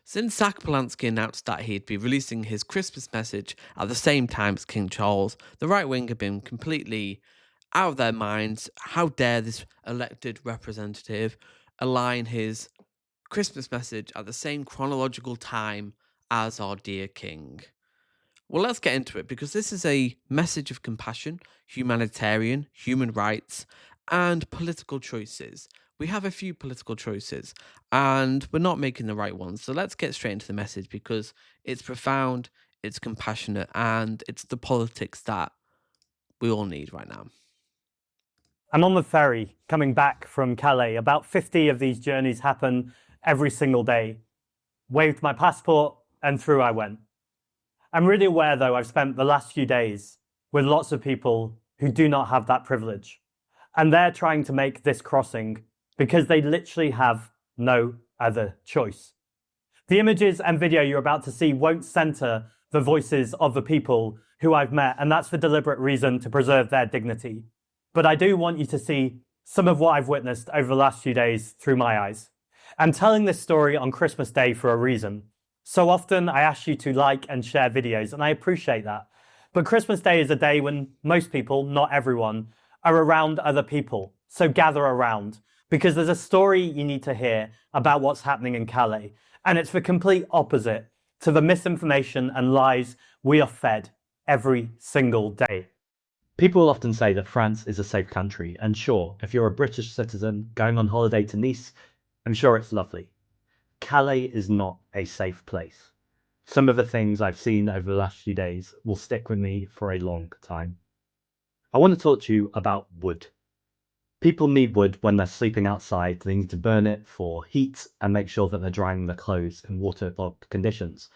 Since Zack Polanski announced that he'd be releasing his Christmas message at the same time as King Charles, the right wing have been completely out of their minds. How dare this elected representative align his Christmas message at the same chronological time as our dear king? Well, let's get into it because this is a message of compassion, humanitarian, human rights, and political choices. We have a few political choices and we're not making the right ones. So let's get straight into the message because it's profound, it's compassionate, and it's the politics that we all need right now. I'm on the ferry coming back from Calais. About 50 of these journeys happen every single day. Waved my passport and through I went. I'm really aware, though, I've spent the last few days with lots of people who do not have that privilege. And they're trying to make this crossing because they literally have no other choice. The images and video you're about to see won't center the voices of the people who I've met, and that's for deliberate reason to preserve their dignity. But I do want you to see some of what I've witnessed over the last few days through my eyes. I'm telling this story on Christmas Day for a reason. So often I ask you to like and share videos, and I appreciate that. But Christmas Day is a day when most people, not everyone, are around other people. So gather around, because there's a story you need to hear about what's happening in Calais. And it's the complete opposite to the misinformation and lies we are fed every single day. People often say that France is a safe country, and sure, if you're a British citizen going on holiday to Nice, I'm sure it's lovely. Calais is not a safe place. Some of the things I've seen over the last few days will stick with me for a long time. I want to talk to you about wood. People need wood when they're sleeping outside. They need to burn it for heat and make sure that they're drying their clothes in waterlogged conditions.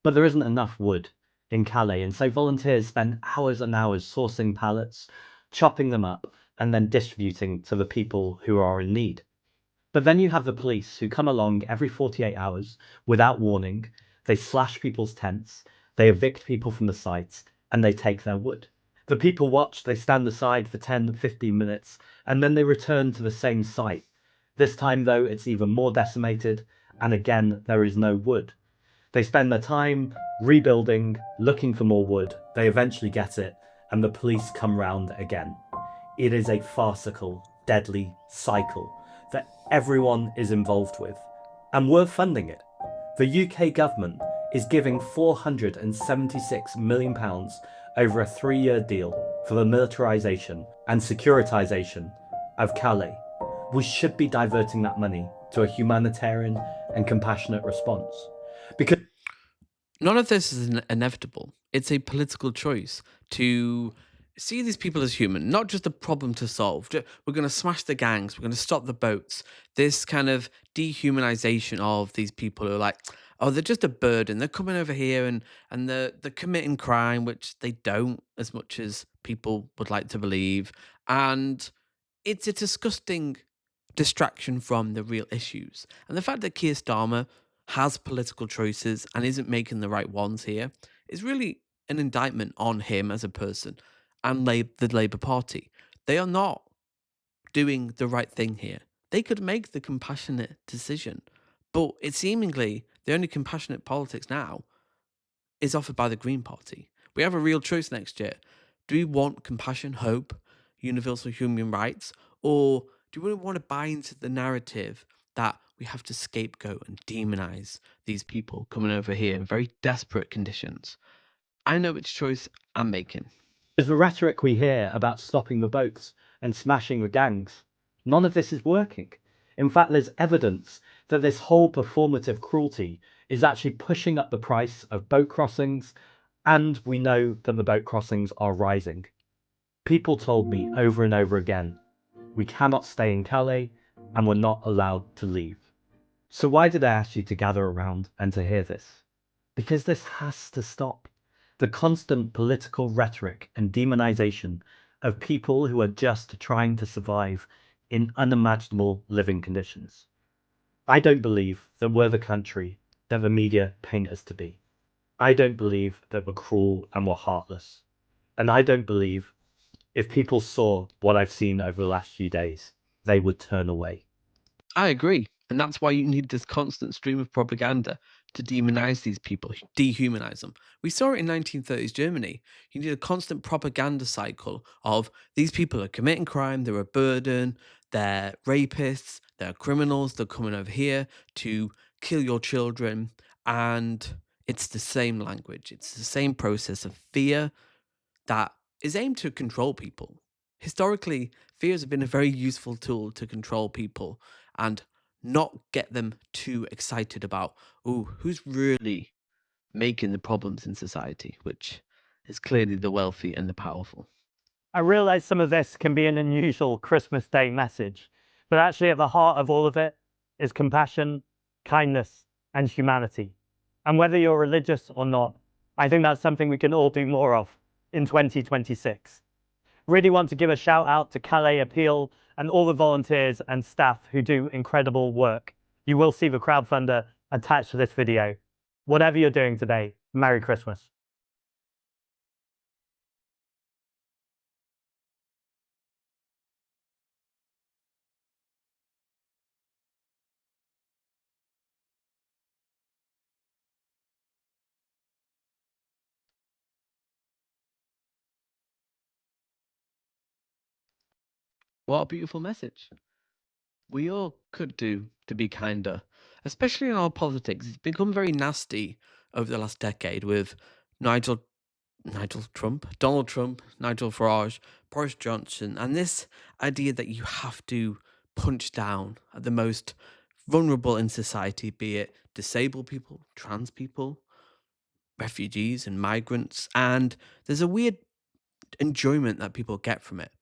But there isn't enough wood in Calais, and so volunteers spend hours and hours sourcing pallets, chopping them up, and then distributing to the people who are in need. But then you have the police who come along every 48 hours without warning. They slash people's tents, they evict people from the sites, and they take their wood. The people watch, they stand aside for 10, 15 minutes, and then they return to the same site. This time, though, it's even more decimated, and again, there is no wood. They spend their time rebuilding, looking for more wood. They eventually get it, and the police come round again. It is a farcical, deadly cycle that everyone is involved with, and we're funding it. The UK government is giving £476 million over a 3-year deal for the militarisation and securitisation of Calais. We should be diverting that money to a humanitarian and compassionate response. Because None of this is inevitable. It's a political choice to see these people as human, not just a problem to solve. We're going to smash the gangs. We're going to stop the boats. This kind of dehumanization of these people who are like, oh, they're just a burden. They're coming over here and they're committing crime, which they don't as much as people would like to believe. And it's a disgusting distraction from the real issues. And the fact that Keir Starmer has political choices and isn't making the right ones here is really an indictment on him as a person and the Labour Party. They are not doing the right thing here. They could make the compassionate decision, but it's seemingly the only compassionate politics now is offered by the Green Party. We have a real choice next year. Do we want compassion, hope, universal human rights, or do we want to buy into the narrative that we have to scapegoat and demonize these people coming over here in very desperate conditions? I know which choice I'm making. the rhetoric we hear about stopping the boats and smashing the gangs, none of this is working. In fact, there's evidence that this whole performative cruelty is actually pushing up the price of boat crossings, and we know that the boat crossings are rising. People told me over and over again, we cannot stay in Calais and we're not allowed to leave. So why did I ask you to gather around and to hear this? Because this has to stop. The constant political rhetoric and demonization of people who are just trying to survive in unimaginable living conditions. I don't believe that we're the country that the media paint us to be. I don't believe that we're cruel and we're heartless. And I don't believe if people saw what I've seen over the last few days, they would turn away. I agree. And that's why you need this constant stream of propaganda to demonize these people, dehumanize them. We saw it in 1930s Germany. You need a constant propaganda cycle of these people are committing crime, they're a burden, they're rapists, they're criminals, they're coming over here to kill your children. And it's the same language, it's the same process of fear that is aimed to control people. Historically, fears have been a very useful tool to control people and not get them too excited about, oh, who's really making the problems in society, which is clearly the wealthy and the powerful. I realize some of this can be an unusual Christmas Day message, but actually, at the heart of all of it is compassion, kindness, and humanity. And whether you're religious or not, I think that's something we can all do more of in 2026. Really want to give a shout out to Calais Appeal and all the volunteers and staff who do incredible work. You will see the crowdfunder attached to this video. Whatever you're doing today, Merry Christmas. What a beautiful message. We all could do to be kinder, especially in our politics. It's become very nasty over the last decade with Nigel Trump, Donald Trump, Nigel Farage, Boris Johnson, and this idea that you have to punch down at the most vulnerable in society, be it disabled people, trans people, refugees, and migrants. And there's a weird enjoyment that people get from it,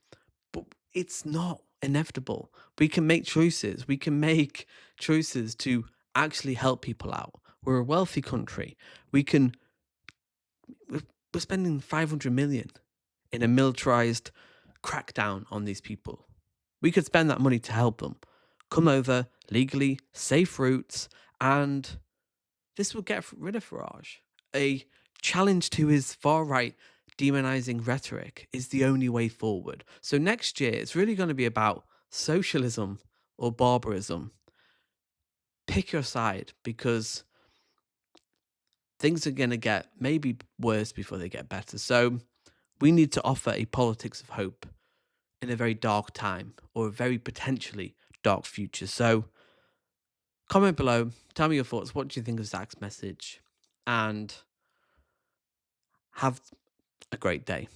but it's not inevitable. We can make choices. We can make choices to actually help people out. We're a wealthy country. We can we're we're spending 500 million in a militarized crackdown on these people. We could spend that money to help them come over legally, safe routes, and this will get rid of Farage. A challenge to his far right demonizing rhetoric is the only way forward. So next year, it's really going to be about socialism or barbarism. Pick your side because things are going to get maybe worse before they get better. So we need to offer a politics of hope in a very dark time or a very potentially dark future. So comment below, tell me your thoughts. What do you think of Zach's message? And have a great day.